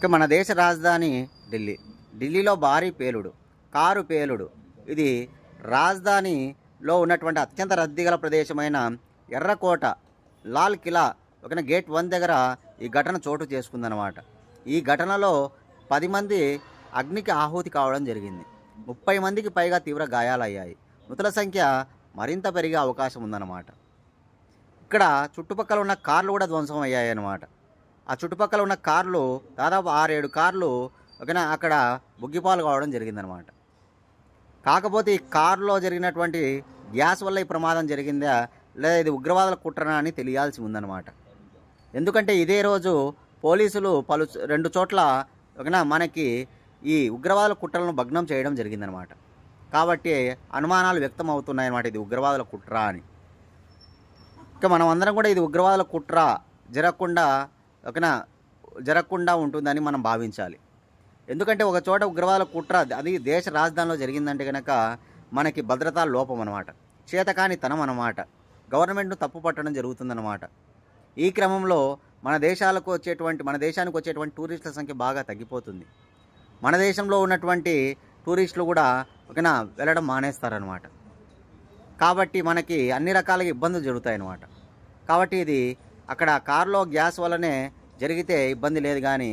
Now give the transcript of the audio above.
ఇక మన దేశ రాజధాని ఢిల్లీ. ఢిల్లీలో భారీ పేలుడు, కారు పేలుడు. ఇది రాజధానిలో ఉన్నటువంటి అత్యంత రద్దీ గల ప్రదేశమైన ఎర్రకోట లాల్ కిలా గేట్ 1 దగ్గర ఈ ఘటన చోటు చేసుకుందన్నమాట. ఈ ఘటనలో 10 మంది అగ్నికి ఆహుతి కావడం జరిగింది. 30 మందికి పైగా తీవ్ర గాయాలయ్యాయి. మృతుల సంఖ్య మరింత పెరిగే అవకాశం ఉందన్నమాట. ఇక్కడ చుట్టుపక్కల ఉన్న కార్లు కూడా ధ్వంసం అయ్యాయి అన్నమాట. ఆ చుట్టుపక్కల ఉన్న కార్లు దాదాపు 6-7 కార్లు అక్కడ బుగ్గిపాలు కావడం జరిగిందనమాట. కాకపోతే ఈ కారులో జరిగినటువంటి గ్యాస్ వల్ల ఈ ప్రమాదం జరిగిందా లేదా ఇది ఉగ్రవాదుల కుట్రనా అని తెలియాల్సి ఉందన్నమాట. ఎందుకంటే ఇదే రోజు పోలీసులు 2 చోట్ల మనకి ఈ ఉగ్రవాదుల కుట్రలను భగ్నం చేయడం జరిగిందనమాట. కాబట్టి అనుమానాలు వ్యక్తం అవుతున్నాయన్నమాట, ఇది ఉగ్రవాదుల కుట్ర అని. ఇక మనం అందరం కూడా ఇది ఉగ్రవాదుల కుట్ర జరగకుండా ఉంటుందని మనం భావించాలి. ఎందుకంటే ఒక చోట ఉగ్రవాదుల కుట్ర అది దేశ రాజధానిలో జరిగిందంటే కనుక మనకి భద్రతా లోపం అన్నమాట, చేతకాని తనం అన్నమాట, గవర్నమెంట్ను తప్పు పట్టడం జరుగుతుందన్నమాట. ఈ క్రమంలో మన దేశానికి వచ్చేటువంటి టూరిస్టుల సంఖ్య బాగా తగ్గిపోతుంది. మన దేశంలో ఉన్నటువంటి టూరిస్టులు కూడా వెళ్ళడం మానేస్తారనమాట. కాబట్టి మనకి అన్ని రకాలుగా ఇబ్బందులు జరుగుతాయన్నమాట. కాబట్టి ఇది అక్కడ కారులో గ్యాస్ వల్లనే జరిగితే ఇబ్బంది లేదు, కానీ